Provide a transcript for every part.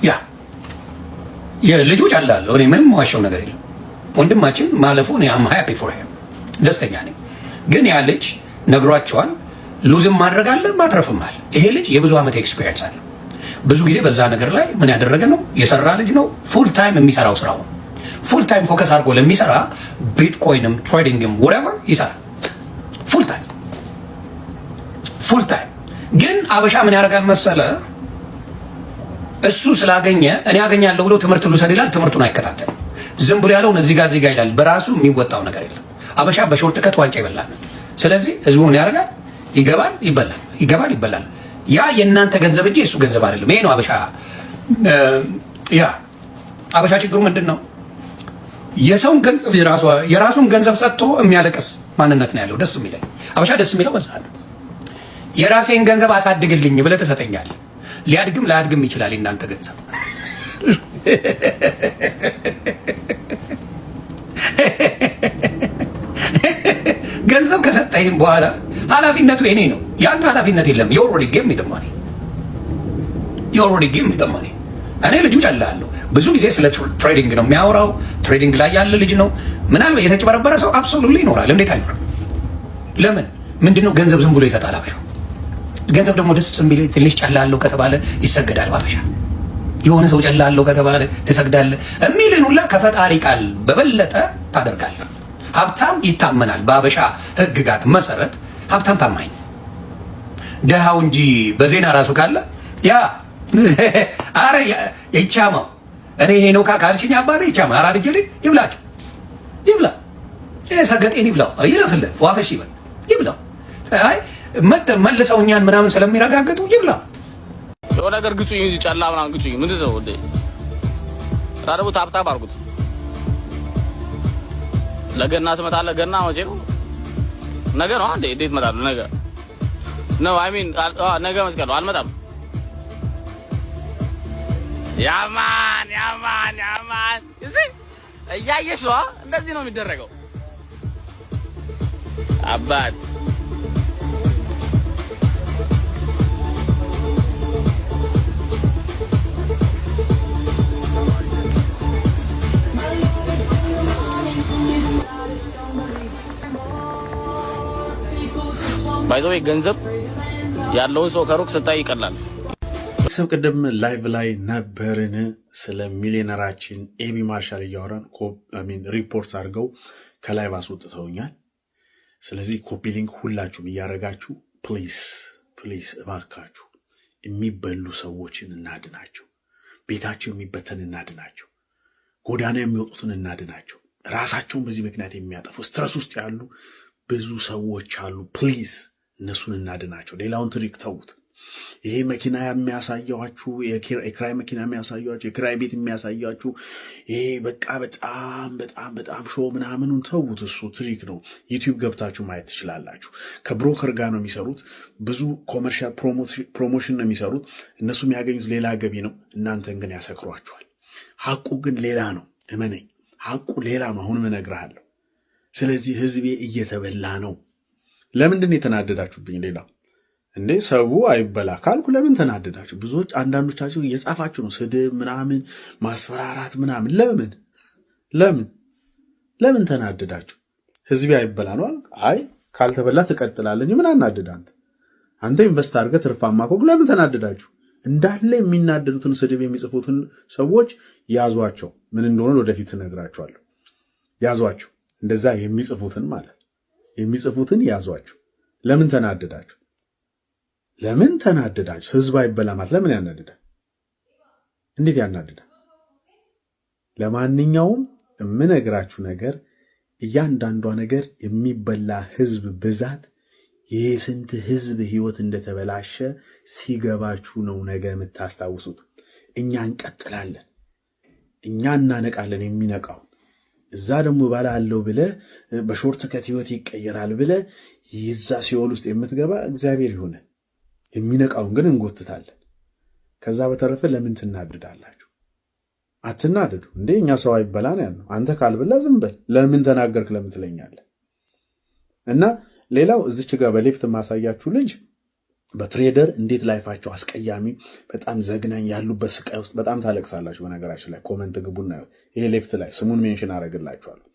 ያ የልጁ ጨላለሁ እኔ ምንም ዋሻው ነገር የለም። ወንድማችን ማለፉ እኔ አም ሃፒ ፎር ሂም ደስተኛ ነኝ። ግን ያ ልጅ ነግሯቸዋል። ሉዝም ማድረግ አለ ማትረፍም አለ። ይሄ ልጅ የብዙ ዓመት ኤክስፒሪየንስ አለ። ብዙ ጊዜ በዛ ነገር ላይ ምን ያደረገ ነው የሰራ ልጅ ነው። ፉል ታይም የሚሰራው ስራው ፉል ታይም ፎከስ አድርጎ ለሚሰራ ቢትኮይንም ትሬዲንግም ወሬቨር ይሰራል። ፉል ታይም ግን አበሻ ምን ያደርጋል መሰለ እሱ ስላገኘ እኔ ያገኛለሁ ብሎ ትምህርት ልውሰድ ይላል። ትምህርቱን አይከታተልም። ዝም ብሎ ያለውን እዚህ ጋር ይላል። በራሱ የሚወጣው ነገር የለም። አበሻ በሾርት ከት ዋንጫ ይበላል። ስለዚህ ህዝቡ ምን ያደርጋል? ይገባል፣ ይበላል። ያ የእናንተ ገንዘብ እንጂ የሱ ገንዘብ አይደለም። ይሄ ነው አበሻ። ያ አበሻ ችግሩ ምንድን ነው? የሰውን ገንዘብ የራሱን ገንዘብ ሰጥቶ የሚያለቅስ ማንነት ነው ያለው። ደስ የሚለኝ አበሻ ደስ የሚለው በዛ ነው። የራሴን ገንዘብ አሳድግልኝ ብለህ ትሰጠኛለህ። ሊያድግም ላያድግም ይችላል የእናንተ ገንዘብ። ገንዘብ ከሰጠህም በኋላ ኃላፊነቱ የኔ ነው። ያንተ ኃላፊነት የለም። you already gave me the money. እኔ ልጁ ጨላለሁ። ብዙ ጊዜ ስለ ትሬዲንግ ነው የሚያወራው። ትሬዲንግ ላይ ያለ ልጅ ነው። ምናልባት የተጨበረበረ ሰው አብሶሉትሊ ይኖራል። እንዴት አይኖርም? ለምን? ምንድነው ገንዘብ ዝም ብሎ ይሰጣል አበሻ። ገንዘብ ደግሞ ደስ የሚል ትንሽ ጨላለሁ ከተባለ ይሰገዳል ባበሻ። የሆነ ሰው ጨላለሁ ከተባለ ትሰግዳለህ። የሚልን ሁላ ከፈጣሪ ቃል በበለጠ ታደርጋለህ። ሀብታም ይታመናል። በአበሻ ህግጋት መሰረት ሀብታም ታማኝ ደሃው እንጂ በዜና ራሱ ካለ ያ አረ ይቻማው እኔ ይሄ ነው ካልሽኝ አባቴ ይቻማ አራ ልጅ ይብላ ሰገጤን ይብላው ይለፍልህ ዋፈሽ ይብላው አይ መልሰው እኛን ምናምን ስለሚረጋገጡ ይብላ የሆነ ነገር ግጹኝ ጨላ ምናምን ግጹኝ ምንድን ነው እንዴ? ታዲያ ታብታብ አድርጉት። ለገና ትመጣለህ። ገና መቼ ነው? ነገ ነው አንዴ። እንዴት እመጣለሁ? ነገ ነው አይ ሚን ነገ መስቀል ነው። አልመጣም። ያማን እዚህ እያየሽ ነው። እንደዚህ ነው የሚደረገው አባት ባይዘው ገንዘብ ያለውን ሰው ከሩቅ ስታይ ይቀላል። ሰብ ቀደም ላይቭ ላይ ነበርን። ስለ ሚሊዮነራችን ኤቢ ማርሻል እያወራን ሪፖርት አድርገው ከላይቭ አስወጥተውኛል። ስለዚህ ኮፒ ሊንክ ሁላችሁም እያደረጋችሁ ፕሊዝ እባካችሁ የሚበሉ ሰዎችን እናድናቸው። ቤታቸው የሚበተን እናድናቸው። ጎዳና የሚወጡትን እናድናቸው። ራሳቸውን በዚህ ምክንያት የሚያጠፉ ስትረስ ውስጥ ያሉ ብዙ ሰዎች አሉ። ፕሊዝ እነሱን እናድናቸው። ሌላውን ትሪክ ተዉት። ይሄ መኪና የሚያሳያችሁ የክራይ መኪና የሚያሳያችሁ የክራይ ቤት የሚያሳያችሁ ይሄ በቃ በጣም ሾው ምናምኑን ተዉት። እሱ ትሪክ ነው። ዩቲዩብ ገብታችሁ ማየት ትችላላችሁ። ከብሮከር ጋር ነው የሚሰሩት። ብዙ ኮመርሻል ፕሮሞሽን ነው የሚሰሩት። እነሱ የሚያገኙት ሌላ ገቢ ነው። እናንተን ግን ያሰክሯችኋል። ሐቁ ግን ሌላ ነው። እመነኝ፣ ሐቁ ሌላ ነው። አሁንም እነግርሃለሁ። ስለዚህ ህዝቤ እየተበላ ነው። ለምንድን የተናደዳችሁብኝ? ሌላ እንዴ ሰው አይበላ ካልኩ ለምን ተናደዳችሁ? ብዙዎች አንዳንዶቻችሁ እየጻፋችሁ ነው፣ ስድብ ምናምን ማስፈራራት ምናምን። ለምን ተናደዳችሁ? ህዝቤ አይበላ ነው አልክ። አይ ካልተበላ ትቀጥላለህ። ምን አናደደ? አንተ ኢንቨስት አድርገህ ትርፋማ ከሆንክ ለምን ተናደዳችሁ? እንዳለ የሚናደዱትን ስድብ የሚጽፉትን ሰዎች ያዟቸው። ምን እንደሆነ ወደፊት እነግራችኋለሁ። ያዟቸው። እንደዛ የሚጽፉትን ያዟቸው። ለምን ተናደዳችሁ? ህዝብ አይበላ ማለት ለምን ያናድዳል? እንዴት ያናድዳል? ለማንኛውም የምነግራችሁ ነገር እያንዳንዷ ነገር የሚበላ ህዝብ ብዛት የስንት ህዝብ ህይወት እንደተበላሸ ሲገባችሁ ነው ነገ የምታስታውሱት። እኛ እንቀጥላለን፣ እኛ እናነቃለን። የሚነቃው እዛ ደግሞ ባላለው ብለ በሾርት ከት ህይወት ይቀየራል ብለ ይዛ ሲኦል ውስጥ የምትገባ እግዚአብሔር ይሁን። የሚነቃውን ግን እንጎትታለን። ከዛ በተረፈ ለምን ትናደዳላችሁ? አትናደዱ እንዴ። እኛ ሰው አይበላ ነው ያለው። አንተ ካልበላ ዝም በል። ለምን ተናገርክ ለምን ትለኛለህ? እና ሌላው እዚች ጋር በሌፍት ማሳያችሁ ልጅ በትሬደር እንዴት ላይፋቸው አስቀያሚ በጣም ዘግናኝ ያሉበት ስቃይ ውስጥ በጣም ታለቅሳላችሁ። በነገራችን ላይ ኮመንት ግቡና ይሄ ሌፍት ላይ ስሙን ሜንሽን አደርግላችኋለሁ።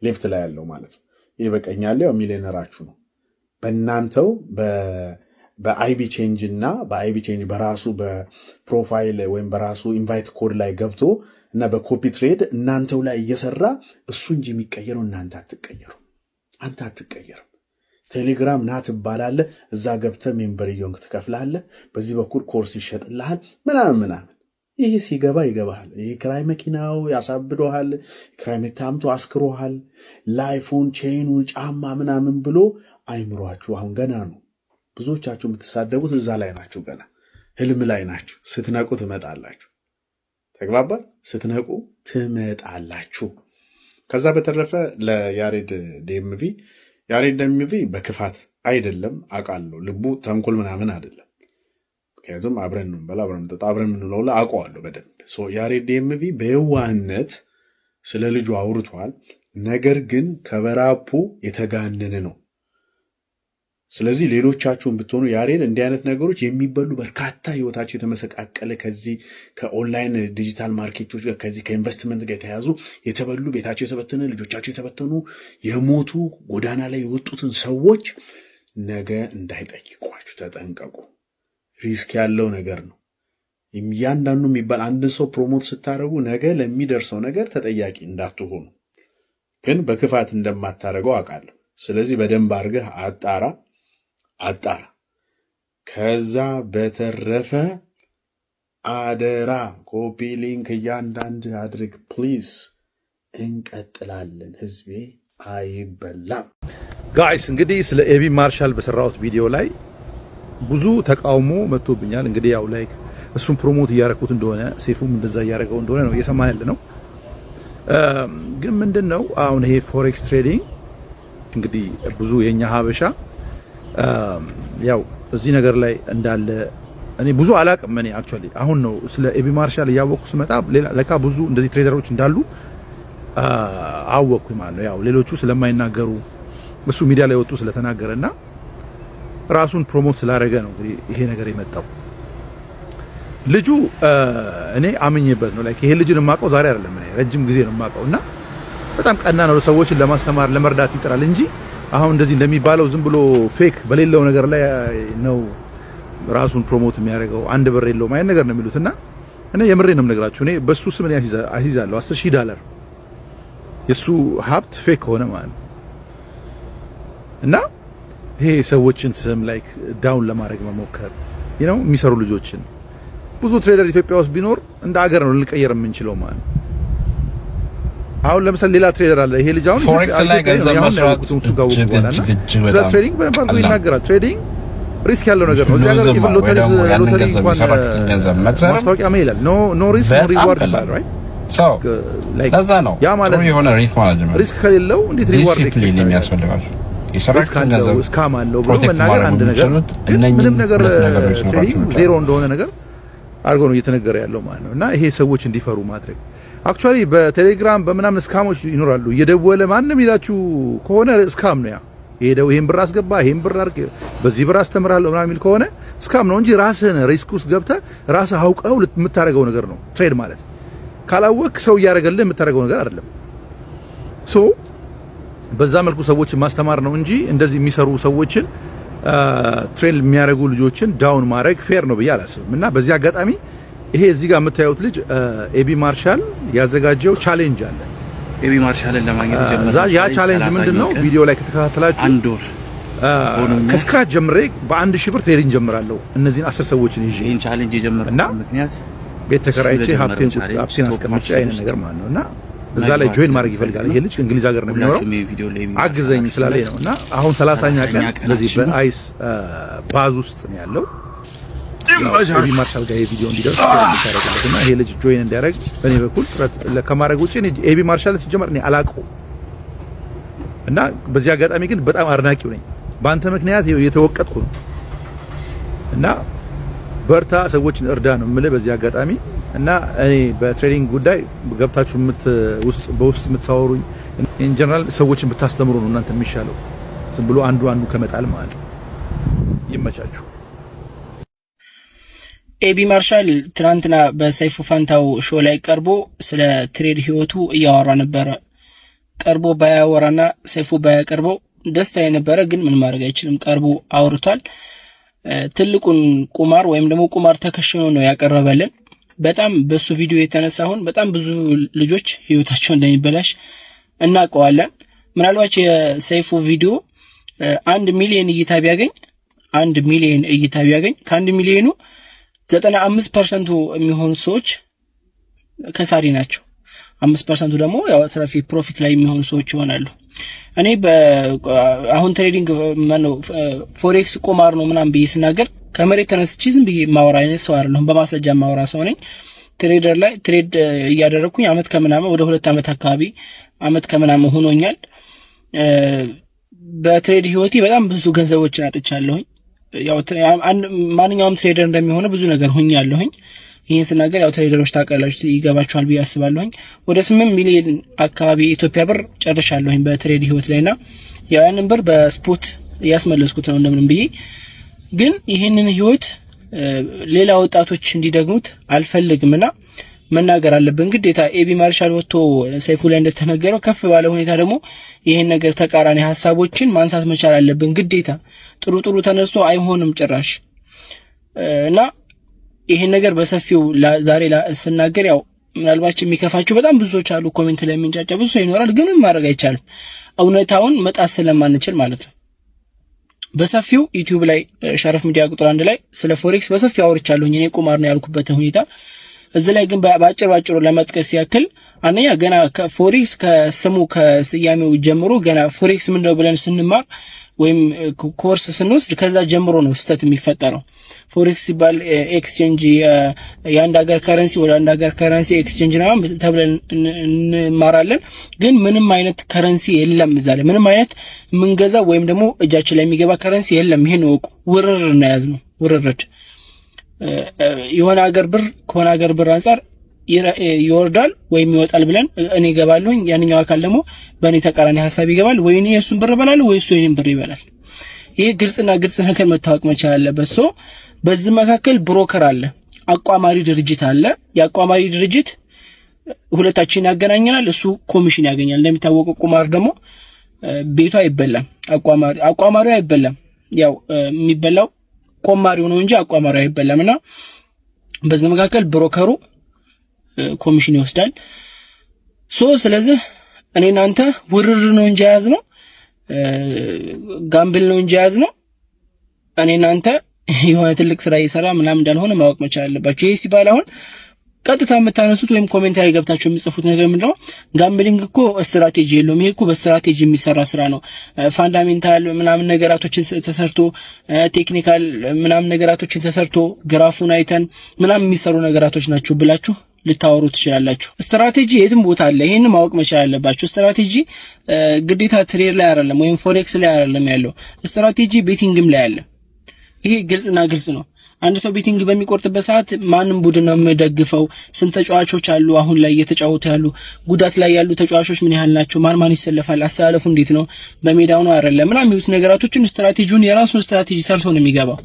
ሌፍት ላይ ያለው ማለት ነው። ይሄ በቀኛለ ያው ሚሊዮነራችሁ ነው። በእናንተው በአይቢ ቼንጅ እና በአይቢ ቼንጅ በራሱ በፕሮፋይል ወይም በራሱ ኢንቫይት ኮድ ላይ ገብቶ እና በኮፒ ትሬድ እናንተው ላይ እየሰራ እሱ እንጂ የሚቀየረው እናንተ አትቀየሩ። አንተ አትቀየርም። ቴሌግራም ና ትባላለህ። እዛ ገብተህ ሜምበር እየሆንክ ትከፍላለህ። በዚህ በኩል ኮርስ ይሸጥልሃል ምናምን። ይህ ሲገባ ይገባሃል። ይህ ክራይ መኪናው ያሳብዶሃል። ክራይ መታምቶ አስክሮሃል። ላይፉን፣ ቼኑን፣ ጫማ ምናምን ብሎ አይምሯችሁ አሁን ገና ነው። ብዙዎቻችሁ የምትሳደቡት እዛ ላይ ናችሁ። ገና ህልም ላይ ናችሁ። ስትነቁ ትመጣላችሁ። ተግባባል። ስትነቁ ትመጣላችሁ። ከዛ በተረፈ ለያሬድ ዴምቪ በክፋት አይደለም አውቃለሁ። ልቡ ተንኮል ምናምን አይደለም። ምክንያቱም አብረን እንበላ አብረን እንጠጣ አብረን የምንለው አውቀዋለሁ በደንብ። ያሬድ ዴምቪ በየዋህነት ስለ ልጁ አውርቷል። ነገር ግን ከበራፑ የተጋነነ ነው። ስለዚህ ሌሎቻችሁን ብትሆኑ ያሬድ እንዲህ አይነት ነገሮች የሚበሉ በርካታ ህይወታቸው የተመሰቃቀለ ከዚህ ከኦንላይን ዲጂታል ማርኬቶች ጋር ከዚህ ከኢንቨስትመንት ጋር የተያዙ የተበሉ ቤታቸው የተበተነ ልጆቻቸው የተበተኑ የሞቱ ጎዳና ላይ የወጡትን ሰዎች ነገ እንዳይጠይቋችሁ ተጠንቀቁ። ሪስክ ያለው ነገር ነው። እያንዳንዱ የሚባል አንድን ሰው ፕሮሞት ስታደርጉ ነገ ለሚደርሰው ነገር ተጠያቂ እንዳትሆኑ፣ ግን በክፋት እንደማታደርገው አውቃለሁ። ስለዚህ በደንብ አድርገህ አጣራ። ከዛ በተረፈ አደራ ኮፒ ሊንክ እያንዳንድ አድርግ ፕሊዝ። እንቀጥላለን። ህዝቤ አይበላም። ጋይስ እንግዲህ ስለ ኤቢ ማርሻል በሰራሁት ቪዲዮ ላይ ብዙ ተቃውሞ መጥቶብኛል። እንግዲህ ያው ላይክ እሱም ፕሮሞት እያደረኩት እንደሆነ ሴፉም እንደዛ እያደረገው እንደሆነ ነው እየሰማን ያለ ነው። ግን ምንድነው አሁን ይሄ ፎሬክስ ትሬዲንግ እንግዲህ ብዙ የኛ ሀበሻ ያው እዚህ ነገር ላይ እንዳለ እኔ ብዙ አላቅም። እኔ አክቹአሊ አሁን ነው ስለ ኤቢ ማርሻል እያወቅኩ ስመጣ ለካ ብዙ እንደዚህ ትሬደሮች እንዳሉ አወቅኩ ማለት ነው። ያው ሌሎቹ ስለማይናገሩ እሱ ሚዲያ ላይ ወጡ ስለተናገረና ራሱን ፕሮሞት ስላደረገ ነው እንግዲህ ይሄ ነገር የመጣው። ልጁ እኔ አምኜበት ነው ላይክ ይሄ ልጅን የማውቀው ዛሬ አይደለም። እኔ ረጅም ጊዜ ነው የማውቀውና በጣም ቀና ነው። ሰዎችን ለማስተማር ለመርዳት ይጥራል እንጂ አሁን እንደዚህ እንደሚባለው ዝም ብሎ ፌክ በሌለው ነገር ላይ ነው ራሱን ፕሮሞት የሚያደርገው። አንድ ብር የለውም አይነት ነገር ነው የሚሉትና እኔ የምሬ ነው የምነግራችሁ። እኔ በሱ ስም አሲዛለሁ $10,000 የሱ ሀብት ፌክ ሆነ ማለት ነው። እና ይሄ ሰዎችን ስም ላይክ ዳውን ለማድረግ መሞከር የሚሰሩ ልጆችን ብዙ ትሬደር ኢትዮጵያ ውስጥ ቢኖር እንደ ሀገር ነው ልንቀየር የምንችለው ማለት ነው። አሁን ለምሳሌ ሌላ ትሬደር አለ። ይሄ ልጅ አሁን ፎሬክስ ላይ ገንዘብ መስራት ስለ ትሬዲንግ በደንብ ይናገራል። ትሬዲንግ ሪስክ ያለው ነገር ነው። እዚህ ሀገር ኢቭን ሎተሪ እንኳን ማስታወቂያ ምን ይላል? ኖ ሪስክ ኖ ሪዋርድ ይላል። ራይት ሶ ለዛ ነው ያ ማለት የሆነ ሪስክ ማኔጅመንት ሪስክ ከሌለው እንዴት ሪዋርድ ኤክስፔክት የሚያስፈልጋቸው የሰራችሁት ገንዘብ ስካም አለው ብሎ መናገር አንድ ነገር፣ ምንም ነገር ትሬዲንግ ዜሮ እንደሆነ ነገር አድርጎ ነው እየተነገረ ያለው ማለት ነው። እና ይሄ ሰዎች እንዲፈሩ ማድረግ አክቹአሊ በቴሌግራም በምናምን ስካሞች ይኖራሉ። እየደወለ ማንም ይላችሁ ከሆነ ስካም ነው። ያ ይሄን ብር አስገባ፣ ይሄን ብር አርግ፣ በዚህ ብር አስተምራለሁ ምናምን የሚል ከሆነ ስካም ነው እንጂ ራስህን ሪስክ ውስጥ ገብተህ ራስህ አውቀው የምታደርገው ነገር ነው ትሬድ ማለት። ካላወቅ ሰው እያደረገልህ የምታደርገው ነገር አይደለም። ሶ በዛ መልኩ ሰዎችን ማስተማር ነው እንጂ እንደዚህ የሚሰሩ ሰዎችን ትሬድ የሚያደርጉ ልጆችን ዳውን ማድረግ ፌር ነው ብዬ አላስብም። እና በዚህ አጋጣሚ ይሄ እዚህ ጋር የምታዩት ልጅ ኤቢ ማርሻል ያዘጋጀው ቻሌንጅ አለ። ኤቢ ማርሻልን ለማግኘት ጀምረናል። ያ ቻሌንጅ ምንድነው? ቪዲዮ ላይ ከተከታተላችሁ አንድ ወር ከስክራች ጀምሬ በ1000 ብር ትሬዲንግ ጀምራለሁ። እነዚህን 10 ሰዎችን ይዤ ይሄን ቻሌንጅ የጀመርኩት ምክንያት ቤት ተከራይቼ ሀብቴን አስቀምጬ አይነት ነገር ማለት ነውና እዛ ላይ ጆይን ማድረግ ይፈልጋል። ይሄ ልጅ እንግሊዝ ሀገር ነው የሚኖረው። አግዘኝ ስላለኝ ነውና አሁን 30ኛ ቀን ለዚህ በአይስ ባዝ ውስጥ ነው ያለው። ኤቢ ማርሻል ጋር ቪዲዮ እንዲደርስ ታደርጋለህና ይሄ ልጅ ጆይን እንዲያደርግ በእኔ በኩል ጥረት ከማድረግ ውጪ ኤቢ ማርሻል ሲጀመር እኔ አላውቀውም። እና በዚህ አጋጣሚ ግን በጣም አድናቂው ነኝ። በአንተ ምክንያት የተወቀጥኩ ነው እና በርታ፣ ሰዎችን እርዳ ነው የምልህ በዚህ አጋጣሚ። እና እኔ በትሬዲንግ ጉዳይ ገብታችሁ በውስጥ የምታወሩኝ ኢን ጀነራል ሰዎችን ብታስተምሩ ነው እናንተ የሚሻለው፣ ዝም ብሎ አንዱ ከመጣል ማለት ነው። ይመቻችሁ። ኤቢ ማርሻል ትናንትና በሰይፉ ፋንታው ሾው ላይ ቀርቦ ስለ ትሬድ ህይወቱ እያወራ ነበረ። ቀርቦ ባያወራና ሰይፉ ባያቀርበው ደስታ የነበረ ግን ምን ማድረግ አይችልም። ቀርቦ አውርቷል። ትልቁን ቁማር ወይም ደግሞ ቁማር ተከሽኖ ነው ያቀረበልን። በጣም በሱ ቪዲዮ የተነሳ አሁን በጣም ብዙ ልጆች ህይወታቸው እንደሚበላሽ እናውቀዋለን። ምናልባት የሰይፉ ቪዲዮ 1 ሚሊዮን እይታ ቢያገኝ ከ1 ሚሊዮኑ 95% የሚሆኑ ሰዎች ከሳሪ ናቸው። 5% ደግሞ ያው ትራፊ ፕሮፊት ላይ የሚሆኑ ሰዎች ይሆናሉ። እኔ አሁን ትሬዲንግ ፎሬክስ ቁማር ነው ምናምን ብዬ ስናገር ከመሬት ተነስቼ ዝም ብዬ ማወራ አይነት ሰው አይደለሁም። በማስረጃ ማወራ ሰው ነኝ። ትሬድ እያደረኩኝ አመት ከምናምን ወደ 2 አመት አካባቢ አመት ከምናምን ሆኖኛል። በትሬድ ህይወቴ በጣም ብዙ ገንዘቦችን አጥቻለሁኝ። ያው ማንኛውም ትሬደር እንደሚሆነው ብዙ ነገር ሆኛለሁኝ። ይሄን ስናገር ያው ትሬደሮች ታውቃላችሁ ይገባችኋል ብዬ አስባለሁኝ። ወደ 8 ሚሊዮን አካባቢ ኢትዮጵያ ብር ጨርሻለሁኝ በትሬድ ህይወት ላይና ያንን ብር በስፖት ያስመለስኩት ነው እንደምንም ብዬ። ግን ይሄንን ህይወት ሌላ ወጣቶች እንዲደግሙት አልፈልግምና መናገር አለብን ግዴታ። ኤቢ ማርሻል ወጥቶ ሰይፉ ላይ እንደተነገረው ከፍ ባለ ሁኔታ ደግሞ ይሄን ነገር ተቃራኒ ሐሳቦችን ማንሳት መቻል አለብን ግዴታ። ጥሩ ተነስቶ አይሆንም ጭራሽ እና ይሄን ነገር በሰፊው ዛሬ ስናገር ያው ምናልባት የሚከፋቸው በጣም ብዙዎች አሉ። ኮሜንት ላይ የሚንጫጫ ብዙ ሰው ይኖራል። ግን ምን ማድረግ አይቻልም፣ እውነታውን መጣስ ስለማንችል ማለት ነው። በሰፊው ዩቲዩብ ላይ ሸረፍ ሚዲያ ቁጥር 1 ላይ ስለ ፎሬክስ በሰፊው አውርቻለሁኝ። እኔ ቁማር ነው ያልኩበት ሁኔታ እዚህ ላይ ግን ባጭሩ ለመጥቀስ ያክል አንደኛ ገና ከፎሬክስ ከስሙ ከስያሜው ጀምሮ ገና ፎሬክስ ምንድነው ብለን ስንማር ወይም ኮርስ ስንወስድ ከዛ ጀምሮ ነው ስህተት የሚፈጠረው። ፎሬክስ ሲባል ኤክስቼንጅ የአንድ ሀገር ከረንሲ ወደ አንድ ሀገር ከረንሲ ኤክስቼንጅ ነው ተብለን እንማራለን። ግን ምንም አይነት ከረንሲ የለም እዛ ላይ ምንም አይነት ምንገዛው ወይም ደግሞ እጃችን ላይ የሚገባ ከረንሲ የለም። ይሄን ወቁ። ውርር እናያዝ ነው ውርርድ። የሆነ ሀገር ብር ከሆነ ሀገር ብር አንፃር ይወርዳል ወይም ይወጣል ብለን እኔ ገባለሁኝ፣ ያንኛው አካል ደግሞ በእኔ ተቃራኒ ሐሳብ ይገባል። ወይ እኔ የሱን ብር በላለሁ ወይ እሱ የኔን ብር ይበላል። ይሄ ግልጽ ነገር መታወቅ መቻል አለበት። በዚህ መካከል ብሮከር አለ፣ አቋማሪ ድርጅት አለ። የአቋማሪ ድርጅት ሁለታችን ያገናኘናል፣ እሱ ኮሚሽን ያገኛል። እንደሚታወቀው ቁማር ደግሞ ቤቱ አይበላም፣ አቋማሪው አይበላም። ያው የሚበላው ቆማሪው ነው እንጂ አቋማሪው አይበላምና በዚህ መካከል ብሮከሩ ኮሚሽን ይወስዳል። ስለዚህ እኔና አንተ ውርር ነው እንጂ ያዝ ነው ጋምብል ነው እንጂ ያዝ ነው እኔና አንተ የሆነ ትልቅ ስራ እየሰራ ምናምን እንዳልሆነ ማወቅ መቻል አለባችሁ። ይሄ ሲባል አሁን ቀጥታ የምታነሱት ወይም ኮሜንት ላይ ገብታችሁ የምጽፉት ነገር ምንድነው? ጋምብሊንግ እኮ ስትራቴጂ የለውም፣ ይሄ እኮ በስትራቴጂ የሚሰራ ስራ ነው፣ ፋንዳሜንታል ምናምን ነገራቶችን ተሰርቶ ቴክኒካል ምናምን ነገራቶችን ተሰርቶ ግራፉን አይተን ምናምን የሚሰሩ ነገራቶች ናቸው ብላችሁ ልታወሩ ትችላላችሁ። ስትራቴጂ የትም ቦታ አለ፣ ይሄን ማወቅ መቻል አለባችሁ። ስትራቴጂ ግዴታ ትሬድ ላይ አይደለም ወይም ፎሬክስ ላይ አይደለም ያለው፣ ስትራቴጂ ቤቲንግም ላይ አለ። ይሄ ግልጽ ነው። አንድ ሰው ቤቲንግ በሚቆርጥበት ሰዓት ማንም ቡድን ነው የሚደግፈው፣ ስንት ተጫዋቾች አሉ አሁን ላይ እየተጫወቱ ያሉ፣ ጉዳት ላይ ያሉ ተጫዋቾች ምን ያህል ናቸው፣ ማን ይሰለፋል፣ አሰላለፉ እንዴት ነው፣ በሜዳው ነው አይደለም ምናምን የሚሉት ነገራቶችን ስትራቴጂውን የራሱን ስትራቴጂ ሰርቶ ነው የሚገባው።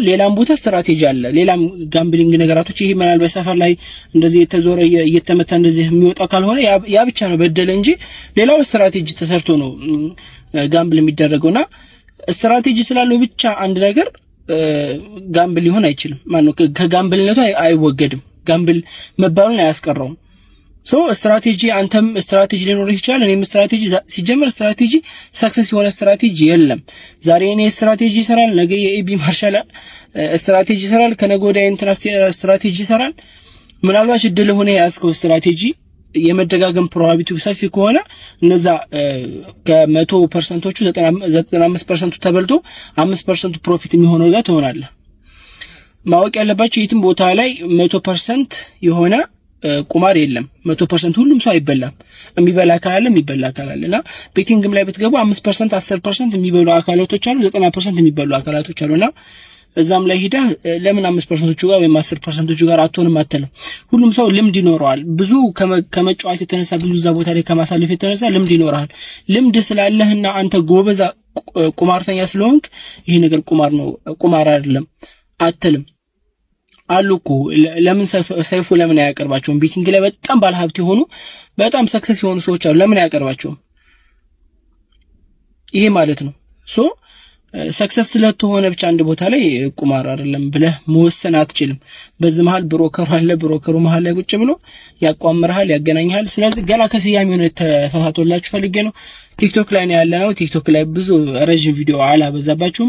ሌላም ቦታ ስትራቴጂ አለ፣ ሌላም ጋምብሊንግ ነገራቶች። ይሄ ምናልባት ሰፈር ላይ እንደዚህ የተዞረ እየተመታ እንደዚህ የሚወጣው ካልሆነ ያ ብቻ ነው በደለ እንጂ ሌላው ስትራቴጂ ተሰርቶ ነው ጋምብል የሚደረገውና ስትራቴጂ ስላለው ብቻ አንድ ነገር ጋምብል ሊሆን አይችልም። ማነው ከጋምብልነቱ አይወገድም፣ ጋምብል መባሉን አያስቀረውም። ስትራቴጂ አንተም ስትራቴጂ ሊኖርህ ይችላል፣ እኔም ስትራቴጂ። ሲጀመር ስትራቴጂ ሰክሰስ የሆነ ስትራቴጂ የለም። ዛሬ እኔ ስትራቴጂ ይሰራል፣ ነገ የኤቢ ማርሻል ስትራቴጂ ይሰራል፣ ከነገ ወዲያ እንትና ስትራቴጂ ይሰራል። ምናልባት እድል ሆነ ያስከው ስትራቴጂ የመደጋገም ፕሮባቢሊቲው ሰፊ ከሆነ እነዛ ከ100%ዎቹ 95% ተበልቶ 5% ፕሮፊት የሚሆነው ጋር ትሆናለህ። ማወቅ ያለባችሁ የትም ቦታ ላይ 100% የሆነ ቁማር የለም። 100% ሁሉም ሰው አይበላም። የሚበላ አካል አለና ቤቲንግም ላይ ብትገቡ 5% 10% የሚበሉ አካላቶች አሉ፣ 90% የሚበሉ አካላቶች አሉና እዛም ላይ ሄዳ ለምን 5%ዎቹ ጋር ወይም 10%ዎቹ ጋር አትሆንም አትልም። ሁሉም ሰው ልምድ ይኖረዋል። ብዙ ከመጫወት የተነሳ ብዙ እዛ ቦታ ላይ ከማሳለፍ የተነሳ ልምድ ይኖራል። ልምድ ስላለህና አንተ ጎበዛ ቁማርተኛ ስለሆንክ ይሄ ነገር ቁማር ነው ቁማር አይደለም አትልም። አሉ እኮ ለምን ሰይፉ ለምን አያቀርባቸውም? ቤቲንግ ላይ በጣም ባለሀብት የሆኑ በጣም ሰክሰስ የሆኑ ሰዎች አሉ። ለምን አያቀርባቸውም? ይሄ ማለት ነው ሶ ሰክሰስ ስለተሆነ ብቻ አንድ ቦታ ላይ ቁማር አይደለም ብለህ መወሰን አትችልም። በዚህ መሃል ብሮከሩ አለ። ብሮከሩ መሃል ላይ ቁጭ ብሎ ያቋምርሃል፣ ያገናኝሃል። ስለዚህ ገና ከስያሜው ነው ተሳሳቶላችሁ ፈልጌ ነው። ቲክቶክ ላይ ነው ያለነው። ቲክቶክ ላይ ብዙ ረጅም ቪዲዮ አላበዛባችሁም።